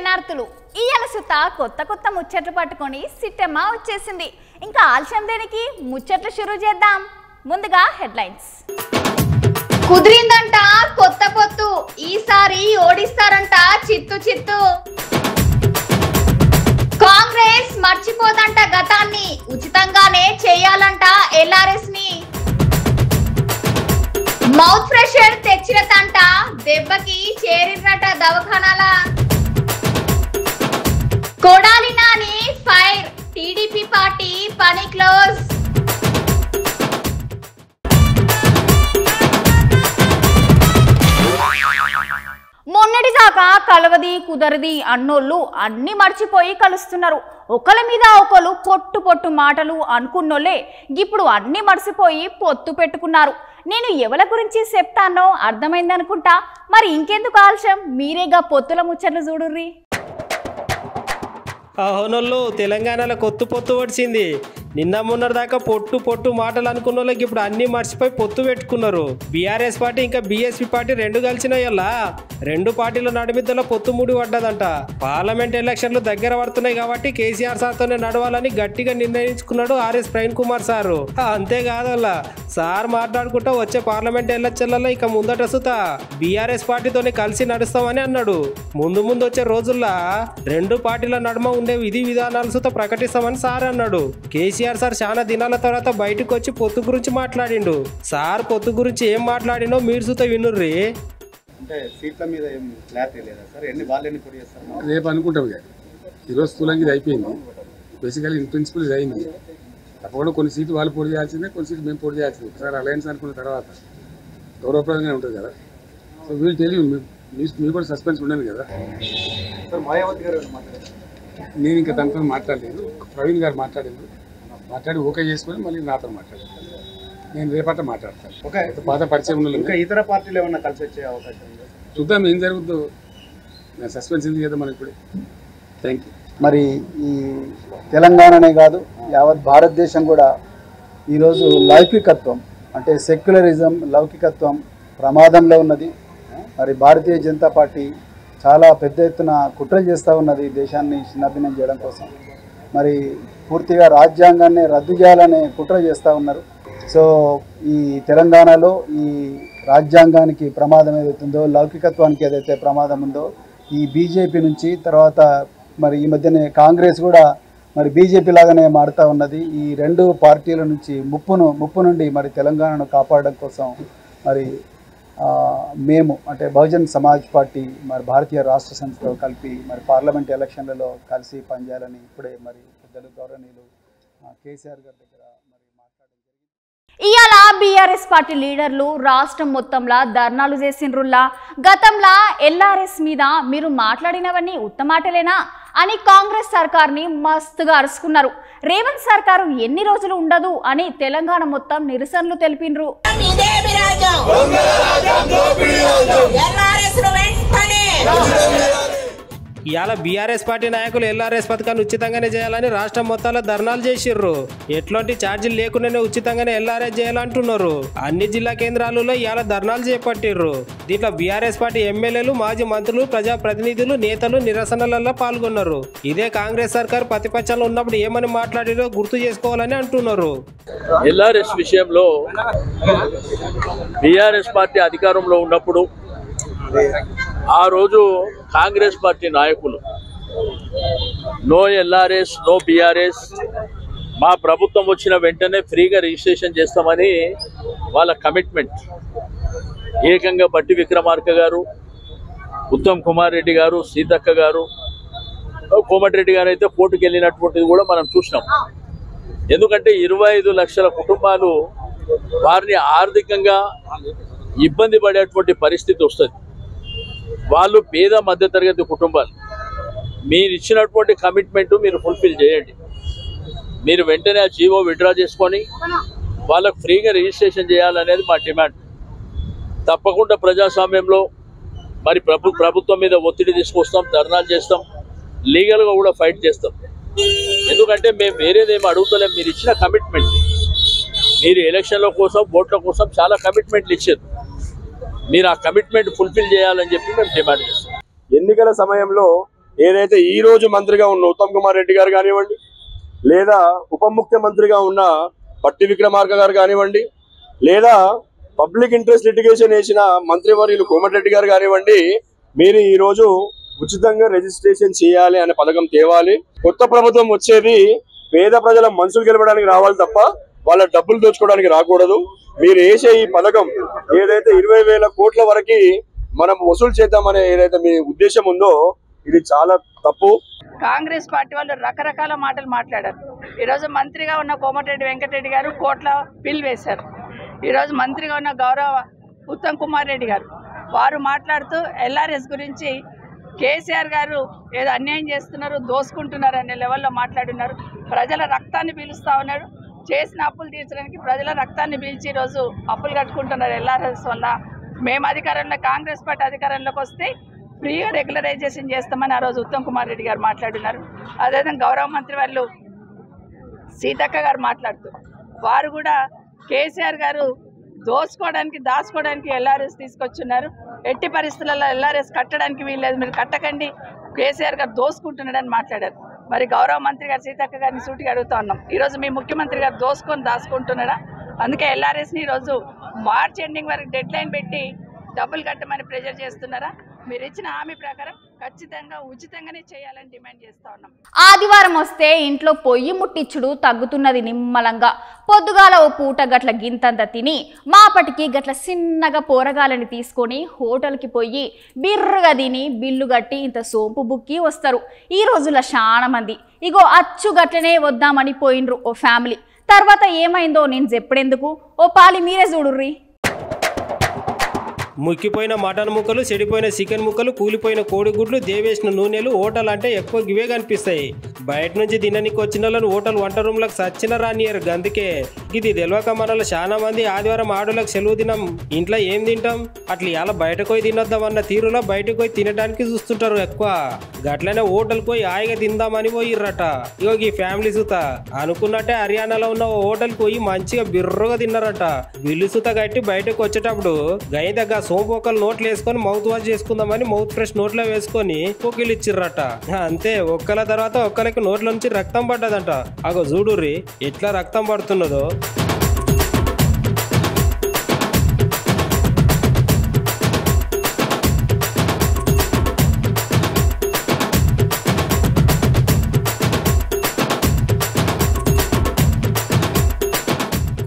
శరణార్థులు ఇయాల సుత కొత్త కొత్త ముచ్చట్లు పట్టుకొని సిట్టమ్మ వచ్చేసింది. ఇంకా ఆలస్యం దేనికి, ముచ్చట్లు షురూ చేద్దాం. ముందుగా హెడ్లైన్స్. కుదిరిందంట కొత్త పొత్తు, ఈసారి ఓడిస్తారంట చిత్తు చిత్తు. కాంగ్రెస్ మర్చిపోదంట గతాన్ని, ఉచితంగానే చేయాలంట ఎల్ఆర్ఎస్ ని. మౌత్ ఫ్రెషర్ తెచ్చినదంట, దెబ్బకి చేరినట దవాఖానాల. Kodali Nani fire, TDP party పని క్లోజ్. మొన్నటిదాకా కలవది కుదరది అన్నోళ్ళు అన్ని మర్చిపోయి కలుస్తున్నారు. ఒకళ్ళ మీద ఒకళ్ళు పొట్టు పొట్టు మాటలు అనుకున్నోళ్ళే ఇప్పుడు అన్ని మర్చిపోయి పొత్తు పెట్టుకున్నారు. నేను ఎవరి గురించి చెప్తానో అర్థమైందనుకుంటా. మరి ఇంకెందుకు ఆలస్యం, మీరేగా పొత్తుల ముచ్చట్లు చూడుర్రి. అవునోళ్ళు తెలంగాణలో కొత్త పొత్తు వచ్చింది. నిన్న మొన్నటి దాకా పొట్టు పొట్టు మాటలు అనుకున్న వాళ్ళకి ఇప్పుడు అన్ని మర్చిపోయి పొత్తు పెట్టుకున్నారు. బీఆర్ఎస్ పార్టీ ఇంకా బీఎస్పీ పార్టీ రెండు కలిసినాయల్లా రెండు పార్టీల నడుమిద్దలో పొత్తు ముడి పడ్డదంట. పార్లమెంట్ ఎలక్షన్లు దగ్గర పడుతున్నాయి కాబట్టి కేసీఆర్ సార్తోనే నడవాలని గట్టిగా నిర్ణయించుకున్నాడు ఆర్ఎస్ ప్రవీణ్ కుమార్ సారు. అంతేకాదల్లా సార్ మాట్లాడుకుంటా వచ్చే పార్లమెంట్ ఎలక్షన్లలో ఇక ముందట సుత బీఆర్ఎస్ పార్టీతోనే కలిసి నడుస్తామని అన్నాడు. ముందు ముందు వచ్చే రోజుల్లో రెండు పార్టీల నడుమ ఉండే విధి విధానాలు సుత ప్రకటిస్తామని సార్ అన్నాడు. కేసీఆర్ సార్ చాలా దినాల తర్వాత బయటకు వచ్చి పొత్తు గురించి మాట్లాడిండు. సార్ పొత్తు గురించి ఏం మాట్లాడినో మీరు సుత వినుర్రి. అంటే సీట్ల మీద ఏం క్లారిటీ లేదా సార్? వాళ్ళు పోటీ చేస్తారు రేపు అనుకుంటాం. ఈరోజు స్థూలంగా ఇది అయిపోయింది. బేసికలీ ఇన్ ప్రిన్సిపల్ ఇది అయింది. తప్పకుండా కొన్ని సీట్లు వాళ్ళు పోటీ చేయాల్సిందే, కొన్ని సీట్లు మేము పోటీ చేయాల్సిందే. ఒకసారి అలయన్స్ అనుకున్న తర్వాత గౌరవప్రదంగానే ఉంటుంది కదా. సో వీళ్ళు తెలియదు, మీకు కూడా సస్పెన్స్ ఉండదు కదా. సార్ మాయావతి గారు మాట్లాడారు, నేను ఇంకా తనతో మాట్లాడలేదు. ప్రవీణ్ గారు మాట్లాడి ఓకే చేసుకొని మళ్ళీ నాతో మాట్లాడారు. నేను రేపట మాట్లాడతాను. ఓకే, పాత పరిచయం ఉన్న ఇంకా ఇతర పార్టీలు ఏమన్నా కలిసి వచ్చే అవకాశం ఉంది? చూద్దాం ఏం జరుగుతుందో. నేను సస్పెన్స్ ఉంది కదా మనకి ఇప్పుడు. Thank you. మరి ఈ తెలంగాణనే కాదు యావత్ భారతదేశం కూడా ఈరోజు లౌకికత్వం అంటే సెక్యులరిజం, లౌకికత్వం ప్రమాదంలో ఉన్నది. మరి భారతీయ జనతా పార్టీ చాలా పెద్ద ఎత్తున కుట్రలు చేస్తూ ఉన్నది దేశాన్ని చిన్నభిన్నం చేయడం కోసం. మరి పూర్తిగా రాజ్యాంగాన్ని రద్దు చేయాలనే కుట్ర చేస్తూ ఉన్నారు. సో ఈ తెలంగాణలో ఈ రాజ్యాంగానికి ప్రమాదం ఏదైతుందో, లౌకికత్వానికి ఏదైతే ప్రమాదం ఉందో ఈ బీజేపీ నుంచి, తర్వాత మరి ఈ మధ్యనే కాంగ్రెస్ కూడా మరి బీజేపీ లాగానే మారుతూ ఉన్నది. ఈ రెండు పార్టీల నుంచి ముప్పు నుండి మరి తెలంగాణను కాపాడడం కోసం మరి మేము అంటే బహుజన్ సమాజ్ పార్టీ మరి భారతీయ రాష్ట్ర సమితితో కలిపి మరి పార్లమెంట్ ఎలక్షన్లలో కలిసి పనిచేయాలని ఇప్పుడే మరి పెద్దలు గౌరవనీయులు కేసీఆర్ గారి దగ్గర మరి మాట్లాడడం జరిగింది. ఇయాల బీఆర్ఎస్ పార్టీ లీడర్లు రాష్ట్రం మొత్తంలో ధర్నాలు చేసిండ్రుల్లా. గతంలో ఎల్ఆర్ఎస్ మీద మీరు మాట్లాడినవన్నీ ఉత్తమాటలేనా అని కాంగ్రెస్ సర్కార్ని మస్తుగా అరుచుకున్నారు. రేవంత్ సర్కారు ఎన్ని రోజులు ఉండదు అని తెలంగాణ మొత్తం నిరసనలు తెలిపిండ్రు. ఇవాళ బీఆర్ఎస్ పార్టీ నాయకులు ఎల్ఆర్ఎస్ పథకాన్ని ఉచితంగానే చేయాలని రాష్ట్రం మొత్తాల్లో ధర్నాలు చేసిర్రు. ఎట్లాంటి ఛార్జీలు లేకుండానే ఉచితంగానే ఎల్ఆర్ఎస్ చేయాలంటున్నారు. అన్ని జిల్లా కేంద్రాలలో ఇవాళ ధర్నాలు చేపట్టిర్రు. దీంట్లో బీఆర్ఎస్ పార్టీ ఎమ్మెల్యేలు, మాజీ మంత్రులు, ప్రజాప్రతినిధులు, నేతలు నిరసనలలో పాల్గొన్నారు. ఇదే కాంగ్రెస్ సర్కార్ ప్రతిపక్షంలో ఉన్నప్పుడు ఏమని మాట్లాడిరో గుర్తు చేసుకోవాలని అంటున్నారు. ఎల్ఆర్ఎస్ విషయంలో బీఆర్ఎస్ పార్టీ అధికారంలో ఉన్నప్పుడు ఆ రోజు కాంగ్రెస్ పార్టీ నాయకులు నో ఎల్ఆర్ఎస్, నో బీఆర్ఎస్, మా ప్రభుత్వం వచ్చిన వెంటనే ఫ్రీగా రిజిస్ట్రేషన్ చేస్తామని వాళ్ళ కమిట్మెంట్. ఏకంగా బట్టి విక్రమార్క గారు, ఉత్తమ్ కుమార్ రెడ్డి గారు, సీతక్క గారు, కోమటిరెడ్డి గారు అయితే కోర్టుకు వెళ్ళినటువంటిది కూడా మనం చూసినాం. ఎందుకంటే 25 లక్షల కుటుంబాలు వారిని ఆర్థికంగా ఇబ్బంది పడేటువంటి పరిస్థితి వస్తుంది. వాళ్ళు పేద మధ్యతరగతి కుటుంబాలు. మీరు ఇచ్చినటువంటి కమిట్మెంట్ మీరు ఫుల్ఫిల్ చేయండి. మీరు వెంటనే ఆ జీవో విత్డ్రా చేసుకొని వాళ్ళకు ఫ్రీగా రిజిస్ట్రేషన్ చేయాలనేది మా డిమాండ్. తప్పకుండా ప్రజాస్వామ్యంలో మరి ప్రభుత్వం మీద ఒత్తిడి తీసుకొస్తాం, ధర్నాలు చేస్తాం, లీగల్గా కూడా ఫైట్ చేస్తాం. ఎందుకంటే మేము వేరేదేమో అడుగుతలేం. మీరు ఇచ్చిన కమిట్మెంట్, మీరు ఎలక్షన్ల కోసం, ఓట్ల కోసం చాలా కమిట్మెంట్లు ఇచ్చారు. మీరు ఆ కమిట్మెంట్ ఫుల్ఫిల్ చేయాలని చెప్పి మేము డిమాండ్ చేస్తాం. ఎన్నికల సమయంలో ఏదైతే ఈ రోజు మంత్రిగా ఉన్న ఉత్తమ్ కుమార్ రెడ్డి గారు కానివ్వండి, లేదా ఉప ముఖ్యమంత్రిగా ఉన్న పట్టి విక్రమార్క గారు కానివ్వండి, లేదా పబ్లిక్ ఇంట్రెస్ట్ లిటిగేషన్ వేసిన మంత్రివర్యులు కోమటిరెడ్డి గారు కానివ్వండి, మీరు ఈ రోజు ఉచితంగా రిజిస్ట్రేషన్ చేయాలి అనే పథకం తేవాలి. కొత్త ప్రభుత్వం వచ్చేది పేద ప్రజల మనసులు గెలవడానికి రావాలి తప్ప వాళ్ళ డబ్బులు దోచుకోవడానికి రాకూడదు. మీరు వేసే ఈ పథకం ఏదైతే 20,000 కోట్ల వరకు మనం వసూలు చేద్దామనే ఏదైతే మీ ఉద్దేశం ఉందో ఇది చాలా తప్పు. కాంగ్రెస్ పార్టీ వాళ్ళు రకరకాల మాటలు మాట్లాడారు. ఈరోజు మంత్రిగా ఉన్న కోమటిరెడ్డి వెంకటరెడ్డి గారు కోట్ల బిల్ వేశారు. ఈరోజు మంత్రిగా ఉన్న గౌరవ ఉత్తమ్ కుమార్ రెడ్డి గారు వారు మాట్లాడుతూ ఎల్ఆర్ఎస్ గురించి కేసీఆర్ గారు ఏదో అన్యాయం చేస్తున్నారు, దోసుకుంటున్నారు అనే లెవెల్లో మాట్లాడున్నారు. ప్రజల రక్తాన్ని పీలుస్తూ ఉన్నారు. చేసిన అప్పులు తీర్చడానికి ప్రజల రక్తాన్ని పీల్చి ఈరోజు అప్పులు కట్టుకుంటున్నారు ఎల్ఆర్ఎస్ వల్ల. మేము అధికారంలో కాంగ్రెస్ పార్టీ అధికారంలోకి వస్తే ఫ్రీగా రెగ్యులరైజేషన్ చేస్తామని ఆ రోజు ఉత్తమ్ కుమార్ రెడ్డి గారు మాట్లాడినారు. అదేవిధంగా గౌరవ మంత్రి వాళ్ళు సీతక్క గారు మాట్లాడుతూ వారు కూడా కేసీఆర్ గారు దాచుకోవడానికి ఎల్ఆర్ఎస్ తీసుకొచ్చున్నారు. ఎట్టి పరిస్థితులలో ఎల్ఆర్ఎస్ కట్టడానికి వీల్లేదు, మీరు కట్టకండి, కేసీఆర్ గారు దోసుకుంటున్నాడని మాట్లాడారు. మరి గౌరవ మంత్రి గారు సీతక్క గారిని సూటిగా అడుగుతా ఉన్నాం, ఈరోజు మీ ముఖ్యమంత్రి గారు దాచుకుంటున్నాడా? అందుకే ఎల్ఆర్ఎస్ని ఈరోజు మార్చ్ ఎండింగ్ వరకు డెడ్ లైన్ పెట్టి డబ్బులు కట్టమని ప్రెజర్ చేస్తున్నారా? మీరు ఇచ్చిన హామీ ప్రకారం ఖచ్చితంగా ఉచితంగానే చేయాలని డిమాండ్ చేస్తా ఉన్నాం. ఆదివారం వస్తే ఇంట్లో పొయ్యి ముట్టించుడు తగ్గుతున్నది నిమ్మలంగా. పొద్దుగాల ఓ పూట గట్ల గింతంత తిని మాపటికి గట్ల చిన్నగా పోరగాలని తీసుకొని హోటల్కి పోయి బిర్రుగా తిని బిల్లు కట్టి ఇంత సోంపు బుక్కి వస్తారు. ఈ రోజుల్లో చాలా మంది ఇగో అచ్చు గట్లనే వద్దామని పోయినరు ఓ ఫ్యామిలీ. తర్వాత ఏమైందో నేను చెప్పడెందుకు, ఓ పాలి మీరే చూడుర్రి. ముక్కిపోయిన మటన్ ముక్కలు, చెడిపోయిన చికెన్ ముక్కలు, కూలిపోయిన కోడిగుడ్లు, దేవేసిన నూనెలు హోటల్ అంటే ఎక్కువ గివే కనిపిస్తాయి. బయట నుంచి తినడానికి వచ్చిన వాళ్ళని హోటల్ వంట రూమ్లకు సచ్చిన రానియరు. అందుకే ఇది తెలియక మనలో చాలా మంది ఆదివారం ఆడోళ్ళకి సెలవు దినం ఇంట్లో ఏం తింటాం, అట్లా ఇలా బయటకు పోయి తినొద్దామన్న తీరులో బయటకు పోయి తినడానికి చూస్తుంటారు ఎక్కువ. గట్లనే హోటల్కి పోయి హాయిగా తిందామని పోయిర్రట. ఇగో ఈ ఫ్యామిలీ సుత అనుకున్నట్టే హర్యానాలో ఉన్న హోటల్కి పోయి మంచిగా బిర్రుగా తిన్నారట. బిల్లు సుత కట్టి బయటకు వచ్చేటప్పుడు గై దగ్గర సోంపు ఒక్కలు నోట్లు వేసుకొని మౌత్ వాష్ చేసుకుందామని మౌత్ ఫ్రెష్ నోట్లో వేసుకొని పొకిలు ఇచ్చిర్రట. అంతే ఒక్కల తర్వాత ఒక్కలకి నోట్ల నుంచి రక్తం పడ్డదంట. అగో చూడుర్రి ఎట్లా రక్తం పడుతున్నదో.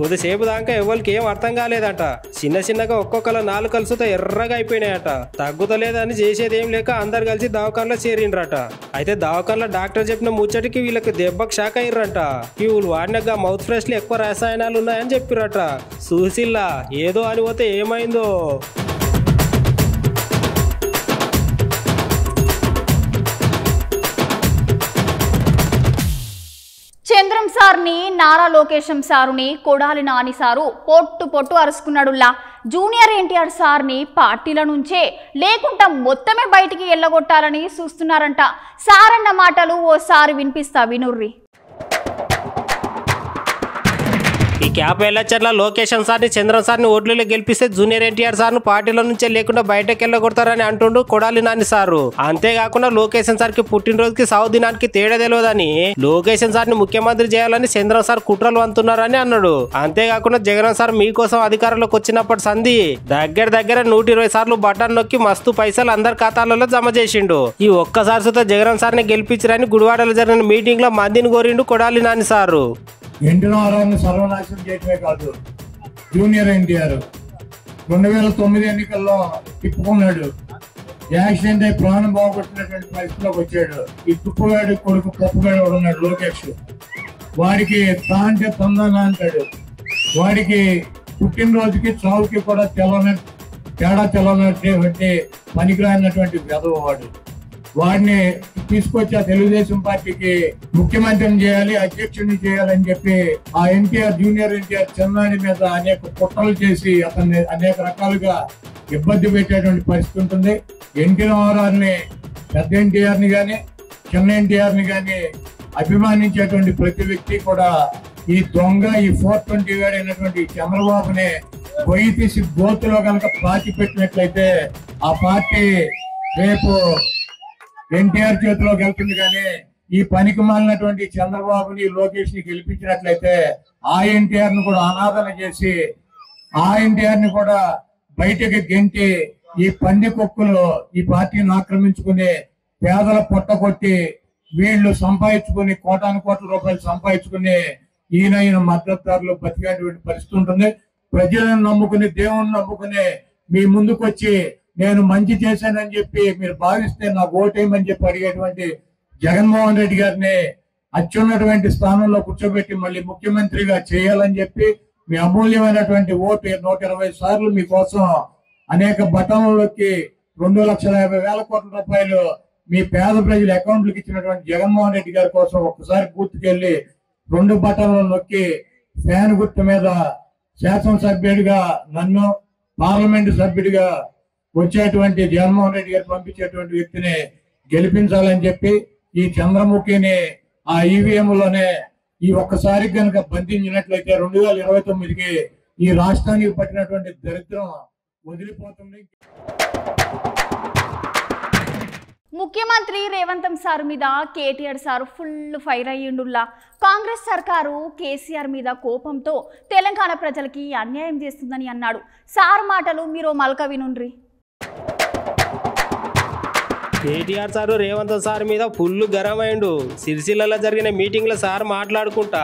కొద్దిసేపు దాకా ఎవరికి ఏం అర్థం కాలేదట. చిన్నగా ఒక్కొక్కల నాలుకలు సుత ఎర్రగా అయిపోయినాయట. తగ్గుతలేదని చేసేది ఏం లేక అందరు కలిసి దవాఖానలో చేరిండ్రట. అయితే దవాఖానలో డాక్టర్ చెప్పిన ముచ్చటికి వీళ్ళకి దెబ్బకు షాక్ అయ్యిర్రంట. వీళ్ళు వాడినగా మౌత్ ఫ్రెష్ లో ఎక్కువ రసాయనాలు ఉన్నాయని చెప్పిరట. చూసిల్లా ఏదో అని పోతే ఏమైందో. చంద్రం సార్ని, నారా లోకేశం సారుని, కొడాలి నాని సారు పొట్టు అరుచుకున్నాడులా. జూనియర్ ఎన్టీఆర్ సార్ని పార్టీల నుంచే లేకుండా మొత్తమే బయటికి ఎల్లగొట్టాలని చూస్తున్నారంట. సారన్న మాటలు ఓసారి వినిపిస్తా వినుర్రి. ఈ క్యాప్ ఎల్లచ్చర్ల లోకేషన్ సార్ని, చంద్రం సార్ని ఓట్లలో గెలిపిస్తే జూనియర్ ఎన్టీఆర్ సార్ను పార్టీల నుంచే లేకుండా బయటకు వెళ్ళగొడతారని అంటుండు కొడాలి నాని సారు. అంతేకాకుండా లోకేషన్ సార్కి పుట్టినరోజుకి సావు దినానికి తేడా తెలియదని లోకేషన్ సార్ని ముఖ్యమంత్రి చేయాలని చంద్రం సార్ కుట్రలు అంటున్నారని అన్నాడు. అంతేకాకుండా జగన్ సార్ మీకోసం అధికారంలోకి వచ్చినప్పటి సంధి దగ్గర 120 సార్లు బటన్ నొక్కి మస్తు పైసలు అందరి ఖాతాలలో జమ చేసిండు. ఈ ఒక్కసారి సుత జగన్ సార్ని గెలిపించరని గుడివాడలో జరిగిన మీటింగ్ లో మందిని కోరిండు కొడాలి నాని సారు. ఎన్టీఆర్ని సర్వనాశనం చేయటమే కాదు, జూనియర్ ఎన్టీఆర్ 2009 ఎన్నికల్లో తిప్పుకున్నాడు. యాక్సిడెంట్ అయి ప్రాణం బాగుపట్టినటువంటి పరిస్థితిలోకి వచ్చాడు. ఈ తుప్పుగాడి కొడుకు పప్పుగాడు ఉన్నాడు లోకేష్. వాడికి తా అంటే తొందరగా అంటాడు. వాడికి పుట్టినరోజుకి చావుకి కూడా తేడా తెలవనటువంటి పనికిరానటువంటి వెధవాడు. వాడిని తీసుకొచ్చి ఆ తెలుగుదేశం పార్టీకి ముఖ్యమంత్రిని చేయాలి, అధ్యక్షుడిని చేయాలని చెప్పి ఆ ఎన్టీఆర్, జూనియర్ ఎన్టీఆర్ చిన్నాడి మీద అనేక కుట్రలు చేసి అతన్ని అనేక రకాలుగా ఇబ్బంది పెట్టేటువంటి పరిస్థితి ఉంటుంది. ఎన్టీఆర్ని, పెద్ద ఎన్టీఆర్ని కానీ చిన్న ఎన్టీఆర్ని కానీ అభిమానించేటువంటి ప్రతి వ్యక్తి కూడా ఈ దొంగ, ఈ 420 గాడు అయినటువంటి చంద్రబాబుని గొయ్యి తీసి గోతులో కనుక పాతి పెట్టినట్లయితే ఆ పార్టీ రేపు ఎన్టీఆర్ చేతిలోకి వెళ్తుంది. కానీ ఈ పనికి మాలినటువంటి చంద్రబాబుని లోకేష్ ని గెలిపించినట్లయితే ఆ ఎన్టీఆర్ ను కూడా అనాదన చేసి ఆ ఎన్టీఆర్ ని కూడా బయటకి గెంటి ఈ పంది కుక్కలు ఈ పార్టీని ఆక్రమించుకుని పేదల పొట్టగొట్టి వీళ్ళు సంపాదించుకుని కోటాను కోట్ల రూపాయలు సంపాదించుకుని ఈయన మద్దతుదారులు బతికేటువంటి పరిస్థితి ఉంటుంది. ప్రజలను నమ్ముకుని దేవుణ్ణి నమ్ముకుని మీ ముందుకు వచ్చి నేను మంచి చేశానని చెప్పి మీరు భావిస్తే నాకు ఓటేయమని చెప్పి అడిగేటువంటి జగన్మోహన్ రెడ్డి గారిని అత్యున్నటువంటి స్థానంలో కూర్చోబెట్టి మళ్ళీ ముఖ్యమంత్రిగా చేయాలని చెప్పి మీ అమూల్యమైనటువంటి ఓటు 120 సార్లు మీకోసం అనేక బటన్లకి 2,50,000 కోట్ల రూపాయలు మీ పేద ప్రజల అకౌంట్లకు ఇచ్చినటువంటి జగన్మోహన్ రెడ్డి గారి కోసం ఒక్కసారి బూత్కెళ్ళి 2 బటన్లు నొక్కి ఫ్యాన్ గుర్తు మీద శాసనసభ్యుడిగా నన్ను పార్లమెంటు సభ్యుడిగా వచ్చేటువంటి జగన్మోహన్ రెడ్డి గారు పంపించేటువంటి వ్యక్తిని గెలిపించాలని చెప్పి ఈ చంద్రముఖిని ఆ ఈవీఎంలోనే ఈ ఒక్కసారి కనుక బంధించినట్లయితే 2029కి ఈ రాష్ట్రానికి పట్టినటువంటి దరిద్రం వదిలిపోతుంది. ముఖ్యమంత్రి రేవంత్ సార్ మీద కేటీఆర్ సార్ ఫుల్ ఫైర్ అయ్యిండుల్లా. కాంగ్రెస్ సర్కారు కేసీఆర్ మీద కోపంతో తెలంగాణ ప్రజలకి అన్యాయం చేస్తుందని అన్నాడు. సార్ మాటలు మీరు మల్క వినుండ్రి. కేటీఆర్ సారు రేవంత్ సార్ మీద ఫుల్ గరం అయిండు. సిరిసిల్లలో జరిగిన మీటింగ్ లో సార్ మాట్లాడుకుంటా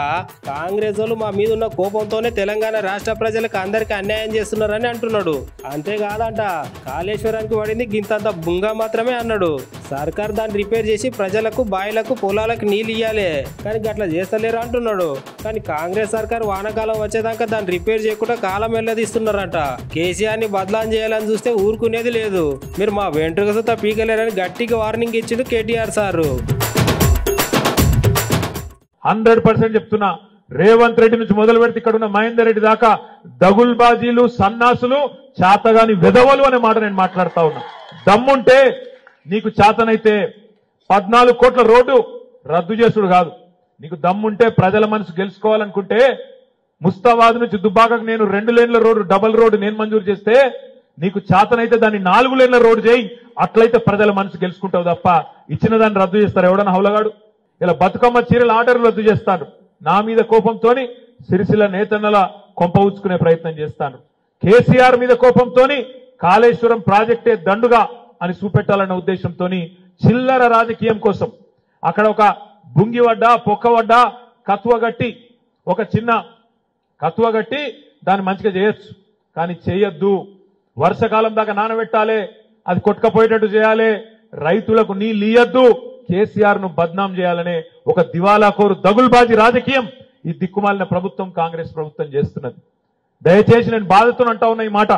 కాంగ్రెస్ వాళ్ళు మా మీద ఉన్న కోపంతోనే తెలంగాణ రాష్ట్ర ప్రజలకు అందరికి అన్యాయం చేస్తున్నారని అంటున్నాడు. అంతేకాదంట కాళేశ్వరానికి పడింది గింతంత బుంగ మాత్రమే అన్నాడు. సర్కార్ దాన్ని రిపేర్ చేసి ప్రజలకు బాయిలకు పొలాలకు నీళ్ళు ఇయ్యాలి కానీ గట్లా చేస్తలేరు అంటున్నాడు. కానీ కాంగ్రెస్ సర్కార్ వానాకాలం వచ్చేదాకా దాన్ని రిపేర్ చేయకుండా కాలం వెళ్ళదీస్తున్నారంట. కేసీఆర్ ని బదలాం చేయాలని చూస్తే ఊరుకునేది లేదు. మీరు మా వెంట్రుక సుతా పీకలేరని గట్టిగా వార్నింగ్ ఇచ్చిండు కేటీఆర్ సారు. 100% చెప్తున్నా, రేవంత్ రెడ్డి నుంచి మొదలు పెడితే ఇక్కడ ఉన్న మహేందర్ రెడ్డి దాకా దగుల్బాజీలు సన్నాసులు చాతగాని వెధవలు అనే మాట నేను మాట్లాడుతా ఉన్నా. దమ్ముంటే నీకు చాతనైతే 14 కోట్ల రోడ్డు రద్దు చేసుడు కాదు. నీకు దమ్ముంటే ప్రజల మనసు గెలుచుకోవాలనుకుంటే ముస్తాబాద్ నుంచి దుబ్బాకకు నేను 2 లేన్ల రోడ్డు డబల్ రోడ్డు నేను మంజూరు చేస్తే నీకు చాతనైతే దాన్ని 4 లేన్ల రోడ్డు చేయి. అట్లయితే ప్రజల మనసు గెలుచుకుంటావు తప్ప ఇచ్చిన దాన్ని రద్దు చేస్తారు ఎవడన్నా హౌలగాడు. ఇలా బతుకమ్మ చీరల ఆర్డర్లు రద్దు చేస్తాడు. నా మీద కోపంతోని సిరిసిల్ల నేతన్నల కొంప ఉచ్చుకునే ప్రయత్నం చేస్తాను. కేసీఆర్ మీద కోపంతోని కాళేశ్వరం ప్రాజెక్టే దండుగా అని చూపెట్టాలన్న ఉద్దేశంతో చిల్లర రాజకీయం కోసం అక్కడ ఒక బుంగివడ్డ పొక్కవడ్డ కత్వగట్టి ఒక చిన్న కత్వగట్టి దాన్ని మంచిగా చేయొచ్చు కానీ చేయొద్దు. వర్షకాలం దాకా నానబెట్టాలి, అది కొట్టుకపోయేటట్టు చేయాలి, రైతులకు నీళ్ళు ఇయ్యద్దు, కేసీఆర్ ను బద్నాం చేయాలనే ఒక దివాలాకోరు దగుల్బాజీ రాజకీయం ఈ దిక్కుమాలిన ప్రభుత్వం కాంగ్రెస్ ప్రభుత్వం చేస్తున్నది. దయచేసి నేను బాధతో అంటా ఉన్నా, ఈ మాట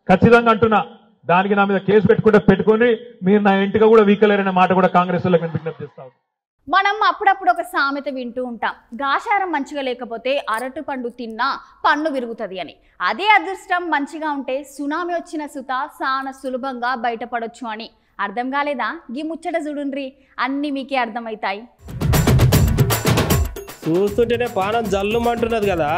ఖచ్చితంగా అంటున్నా. దానికి నా మీద కేసు పెట్టుకొని మీరు నా ఇంటిగా కూడా వీకలేరనే మాట కూడా కాంగ్రెస్ వాళ్ళకి విజ్ఞప్తి చేస్తాను. మనం అప్పుడప్పుడు ఒక సామెత వింటూ ఉంటాం, గాశారం మంచిగా లేకపోతే అరటి పండు తిన్నా పన్ను విరుగుతుంది అని. అదే అదృష్టం మంచిగా ఉంటే సునామీ వచ్చిన సుత చాలా సులభంగా బయటపడొచ్చు అని. అర్థం కాలేదా? గీ ముచ్చట చూడుండ్రి, అన్ని మీకే అర్థమవుతాయి. చూస్తుంటేనే పానం జల్లుమంటున్నది కదా.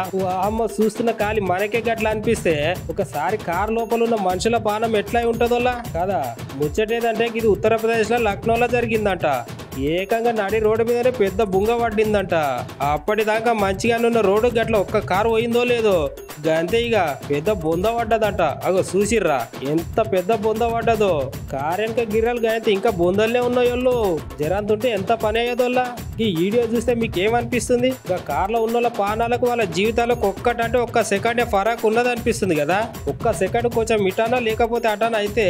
అమ్మ చూస్తున్న కాలి మనకే గట్లా అనిపిస్తే ఒకసారి కారు లోపల ఉన్న మనుషుల పానం ఎట్లా ఉంటుందో కదా. ముచ్చటేదంటే ఇది ఉత్తరప్రదేశ్ లో లక్నోలో జరిగిందంట. ఏకంగా నడి రోడ్డు మీదనే పెద్ద బుంగ పడ్డిందంట. అప్పటిదాకా మంచిగానున్న రోడ్డు గట్ల ఒక్క కారు పోయిందో లేదో గంతే ఇక పెద్ద బొంద పడ్డదంట. అగో చూసిర్రా ఎంత పెద్ద బొంద పడ్డదో. కారు వెనక గిర్రలు గాయంతే ఇంకా బొందల్నే ఉన్నాయోళ్ళు. జరంతుంటే ఎంత పని అయ్యేదోళ్ళ. ఈ వీడియో చూస్తే మీకు ఏమనిపిస్తుంది? ఇక కార్లో ఉన్న పానాలకు వాళ్ళ జీవితాలకు ఒక్కటంటే ఒక్క సెకండే ఫరాక్ ఉన్నది అనిపిస్తుంది కదా. ఒక్క సెకండ్ కొంచెం ఇటానా లేకపోతే అటానా అయితే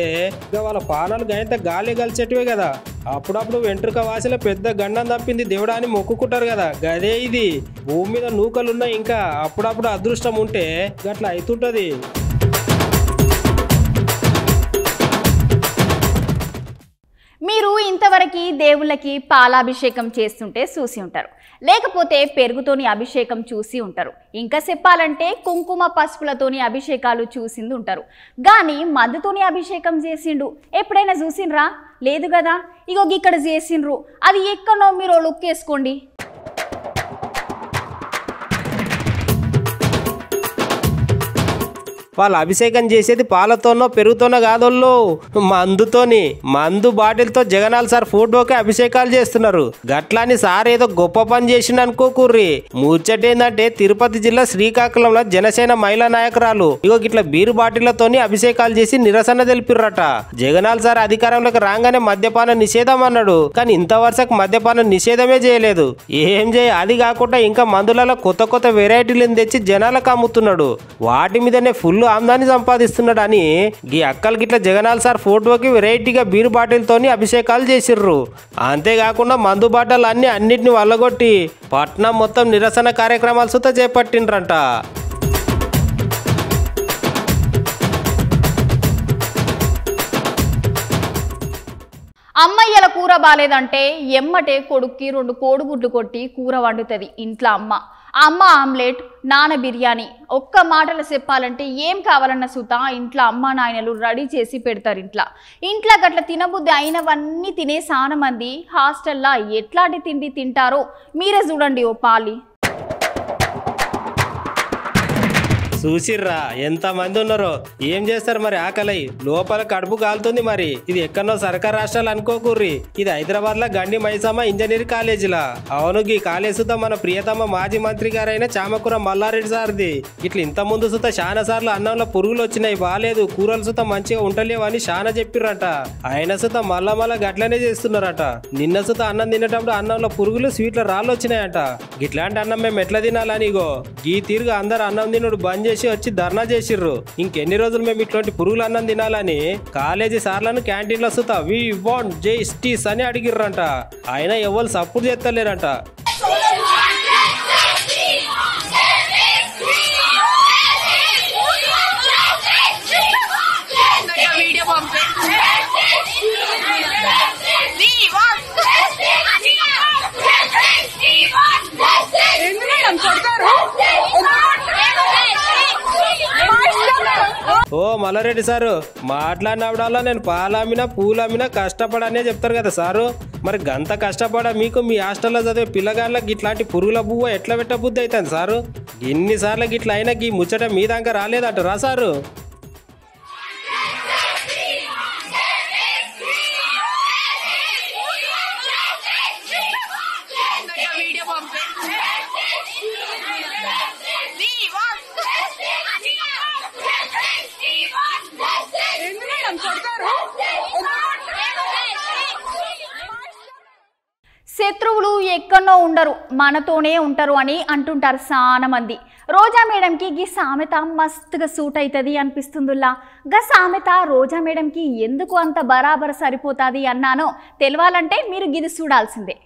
ఇక వాళ్ళ పానాలు గాయంత గాలి కలిసేటివే కదా. అప్పుడప్పుడు వెంట్రుక వాసిలో పెద్ద గండం తప్పింది దేవుడా అని మొక్కుకుంటారు కదా. గదే ఇది. భూమి మీద నూకలున్నాయి, ఇంకా అప్పుడప్పుడు అదృష్టం ఉంటే గట్లా అవుతుంటది. మీరు ఇంతవరకు దేవుళ్ళకి పాలాభిషేకం చేస్తుంటే చూసి ఉంటారు, లేకపోతే పెరుగుతోని అభిషేకం చూసి ఉంటారు, ఇంకా చెప్పాలంటే కుంకుమ పసుపులతోని అభిషేకాలు చూసింది ఉంటారు. కానీ మందుతోని అభిషేకం చేసిండు ఎప్పుడైనా చూసిండ్రా? లేదు కదా. ఇగో ఇక్కడ చేసిండ్రు. అది ఎక్కడో మీరు లుక్ వేసుకోండి. వాళ్ళు అభిషేకం చేసేది పాలతోనో పెరుగుతోనో కాదోళ్ళు, మందుతోని. మందు బాటిల్తో జగనాల్ సార్ ఫోటోకి అభిషేకాలు చేస్తున్నారు. గట్లాని సార్ ఏదో గొప్ప పని చేసిండు అనుకోకుర్రి. ముచ్చటేందంటే తిరుపతి జిల్లా శ్రీకాకుళంలో జనసేన మహిళా నాయకురాలు ఇగో ఇట్లా బీరు బాటిళ్లతోని అభిషేకాలు చేసి నిరసన తెలిపిర్రట. జగనాల్ సార్ అధికారంలోకి రాగానే మద్యపాన నిషేధం అన్నాడు, కానీ ఇంత వరుసకు మద్యపాన నిషేధమే చేయలేదు. ఏం చేయ అది కాకుండా ఇంకా మందులలో కొత్త కొత్త వెరైటీలను తెచ్చి జనాలకు అమ్ముతున్నాడు. వాటి మీదనే ఫుల్ ఆమ్దాన్ని సంపాదిస్తున్నాడు అని ఈ అక్కలకి ఇట్లా జగనాల్ సార్ ఫోటోకి వెరైటీగా బీరు బాటిల్తోని అభిషేకాలు చేసిర్రు. అంతేకాకుండా మందు బాటలు అన్నిటిని వల్లగొట్టి పట్నం మొత్తం నిరసన కార్యక్రమాలు సుత చేపట్టిండ్రంట. అమ్మయ్యల కూర బాలేదంటే ఎమ్మటే కొడుక్కి 2 కోడిగుడ్లు కొట్టి కూర వండుతుంది ఇంట్లో అమ్మ. అమ్మ ఆమ్లెట్, నాన్న బిర్యానీ. ఒక్క మాటలు చెప్పాలంటే ఏం కావాలన్న సుత ఇంట్లో అమ్మ నాయనలు రెడీ చేసి పెడతారు. ఇంట్లో గట్ల తినబుద్ధి అయినవన్నీ తినే చాలా మంది హాస్టల్లో ఎట్లాంటి తిండి తింటారో మీరే చూడండి. ఓ పాలి చూసిర్రా ఎంత మంది ఉన్నారో. ఏం చేస్తారు మరి ఆకలి లోపల కడుపు కాలుతుంది. మరి ఇది ఎక్కడో సర్కార్ రాష్ట్రాలు అనుకోకుర్రి, ఇది హైదరాబాద్ లో గండి మైసమ్మ ఇంజనీరింగ్ కాలేజీలా. అవును, ఈ కాలేజ్ సుత మన ప్రియతమ మాజీ మంత్రి గారైన చామకూర మల్లారెడ్డి సార్ది. ఇట్లా ఇంత ముందు సుత చాలా సార్లు అన్నంలో పురుగులు వచ్చినాయి, బాలేదు, కూరలు సుత మంచిగా ఉంటలేవు అని చాలా చెప్పిర్రట. ఆయన సుత మళ్ళా గట్లనే చేస్తున్నారట. నిన్న సుత అన్నం తినేటప్పుడు అన్నంలో పురుగులు, స్వీట్ల రాళ్ళు వచ్చినాయట. ఇట్లాంటి అన్నం మేము ఎట్లా తినాలని ఇగో ఈ తీరుగా అందరు అన్నం తినుడు బంద్ చేసి వచ్చి ధర్నా చేసిర్రు. ఇంకెన్ని రోజులు మేము ఇట్లాంటి పురుగులు అన్నం తినాలని కాలేజీ సార్లను క్యాంటీన్ లో సుతా వి వాంట్ జస్టిస్ అని అడిగిర్రంట. ఆయన ఎవరు సపోర్ట్ చేస్తలేరంట. ఓ మల్లారెడ్డి సారు మాట్లాడినప్పుడల్లా నేను పాలమ్మినా పూలమ్మినా కష్టపడనే చెప్తారు కదా సారు. మరి గంత కష్టపడ మీకు మీ హాస్టల్లో చదివే పిల్లగాళ్ళకి ఇట్లాంటి పురుగుల బువ్వ ఎట్లా పెట్టబుద్ధి అవుతుంది సారు? ఎన్నిసార్లు ఇట్లా అయినా ఈ ముచ్చట మీ దాకా రాలేదంటారా సారు? శత్రువులు ఎక్కడో ఉండరు, మనతోనే ఉంటారు అని అంటుంటారు చాలా మంది. రోజా మేడంకి గీ సామెత మస్తుగా సూట్ అవుతుంది అనిపిస్తుందిలా. గా సామెత రోజా మేడంకి ఎందుకు అంత బరాబర్ సరిపోతుంది అన్నానో తెలవాలంటే మీరు గిది చూడాల్సిందే.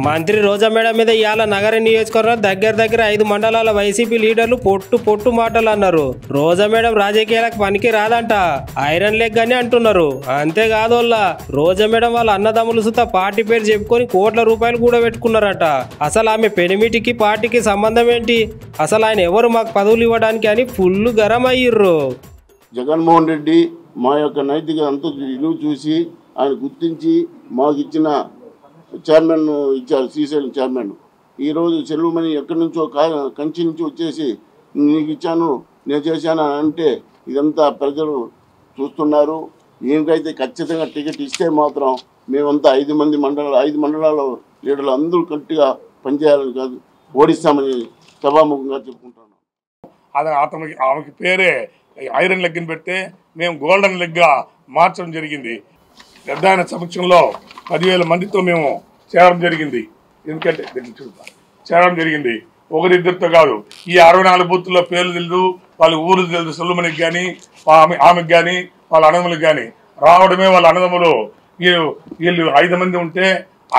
మంత్రి రోజా మేడం మీద ఇవాళ నగర నియోజకవర్గం దగ్గర 5 మండలాల వైసీపీ లీడర్లు పొట్టు మాటలు అన్నారు. రోజా మేడం రాజకీయాలకు పనికి రాదంట, ఐరన్ లెగ్ అని అంటున్నారు. అంతేకాదోళ్ళ రోజా మేడం వాళ్ళ అన్నదమ్ములు సుత పార్టీ పేరు చెప్పుకొని కోట్ల రూపాయలు కూడా పెట్టుకున్నారట. అసలు ఆమె పెనిమిటికి పార్టీకి సంబంధం ఏంటి? అసలు ఆయన ఎవరు మాకు పదవులు ఇవ్వడానికి అని ఫుల్ గరం అయ్యిర్రు. జగన్మోహన్ రెడ్డి మా యొక్క నైతిక అంత విలువ చూసి ఆయన గుర్తించి మాకు ఇచ్చిన చైర్మన్ ఇచ్చారు, శ్రీశైలం చైర్మన్. ఈరోజు చెల్లుమని ఎక్కడి నుంచో కంచి నుంచి వచ్చేసి నీకు ఇచ్చాను నేను చేశాను అని అంటే ఇదంతా ప్రజలు చూస్తున్నారు. ఏంటైతే ఖచ్చితంగా టికెట్ ఇస్తే మాత్రం మేమంతా 5 మండలాల లీడర్లు అందరూ గట్టిగా పనిచేయాలని కాదు ఓడిస్తామని సభాముఖంగా చెప్పుకుంటున్నాం. ఆమెకి పేరే ఐరన్ లెగ్ని పెడితే మేము గోల్డెన్ లెగ్గా మార్చడం జరిగింది. పెద్ద ఆయన సమక్షంలో 10,000 మందితో మేము చేరడం జరిగింది. ఎందుకంటే చేరడం జరిగింది ఒకరిద్దరితో కాదు. ఈ 64 బూత్తుల్లో పేర్లు తెలుసు, వాళ్ళ ఊరు తెలుసు. సొల్లుమనికి కానీ ఆమెకు కానీ వాళ్ళ అన్నదమ్ములకు కానీ రావడమే. వాళ్ళ అన్నదమ్ములు వీళ్ళు 5 మంది ఉంటే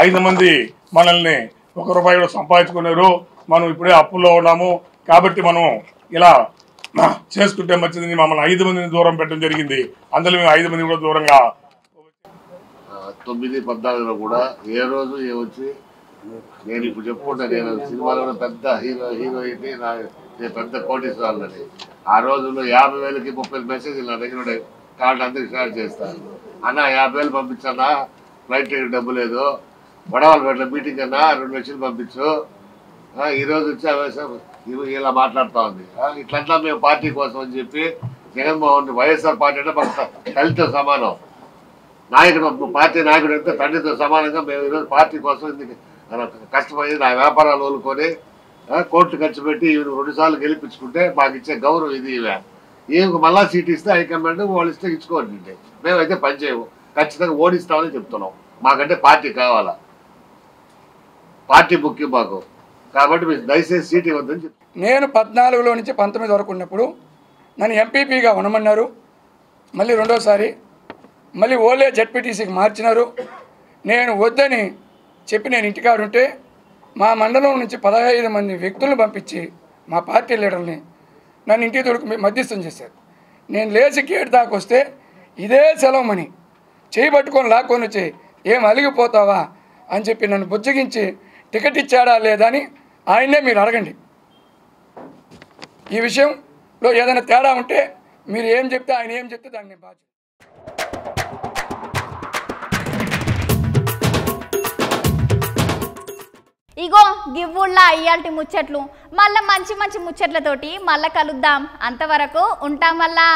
5 మంది మనల్ని ₹1 కూడా సంపాదించుకున్నారు. మనం ఇప్పుడే అప్పుల్లో ఉన్నాము కాబట్టి మనం ఇలా చేసుకుంటే మంచిది. మమ్మల్ని 5 మందిని దూరం పెట్టడం జరిగింది. అందులో మేము 5 మంది కూడా దూరంగా 9-14 కూడా ఏ రోజు వచ్చి నేను ఇప్పుడు చెప్పుకుంటా, నేను సినిమాలో పెద్ద హీరో అయితే నేను పెద్ద కోటీశ్వరులని. ఆ రోజుల్లో 50,000కి 30 మెసేజ్లు నా దగ్గర ఉండే కార్డు అందరికి షేర్ చేస్తాను. అన్న 50,000 పంపించన్నా, ఫ్లైట్ టికెట్ డబ్బు లేదు, వడవాళ్ళపేటలో మీటింగ్ అన్నా 2 లక్షలు పంపించు, ఈరోజు వచ్చి ఇలా మాట్లాడుతూ ఉంది. ఇట్లంతా మేము పార్టీ కోసం అని చెప్పి జగన్మోహన్ వైఎస్ఆర్ పార్టీ అంటే మాకు తల్లితో సమానం, నాయకుడు పార్టీ నాయకుడు అంటే తండ్రితో సమానంగా మేము ఈరోజు పార్టీ కోసం కష్టపడి నా వ్యాపారాలు వదులుకొని కోట్లు ఖర్చు పెట్టి 2 సార్లు గెలిపించుకుంటే మాకు ఇచ్చే గౌరవం ఇది. ఈమెకు మళ్ళా సీట్ ఇస్తే హైకమాండ్ వాళ్ళు ఇస్తే ఇచ్చుకోండి, మేమైతే పనిచేయము, ఖచ్చితంగా ఓడిస్తామని చెప్తున్నాం. మాకంటే పార్టీ కావాలా, పార్టీ ముఖ్యం మాకు, కాబట్టి మీరు దయచేసి సీట్ ఇవ్వద్దని చెప్తాను. నేను 14లో నుంచి 19 వరకు ఉన్నప్పుడు నన్ను ఎంపీపీగా ఉండమన్నారు, మళ్ళీ రెండోసారి మళ్ళీ ఓలే జడ్పీటీసీకి మార్చినారు. నేను వద్దని చెప్పి నేను ఇంటికాడు ఉంటే మా మండలం నుంచి 15 మంది వ్యక్తులను పంపించి మా పార్టీ లీడర్ని నన్ను ఇంటికి తొడుకు మధ్యస్థం చేశారు. నేను లేచి గేట్ దాకా వస్తే ఇదే సెలవుమని చేయి పట్టుకొని లాక్కొని వచ్చి ఏం అలిగిపోతావా అని చెప్పి నన్ను బుజ్జగించి టికెట్ ఇచ్చాడా లేదా అని ఆయన్నే మీరు అడగండి. ఈ విషయంలో ఏదైనా తేడా ఉంటే మీరు ఏం చెప్తే ఆయన ఏం చెప్తే దాన్ని నేను బాధ్యత. ఇగో గివ్వుళ్ళ ఇయ్యాల్టి ముచ్చట్లు, మళ్ళీ మంచి మంచి ముచ్చట్లతోటి మళ్ళీ కలుద్దాం. అంతవరకు ఉంటాం మళ్ళా.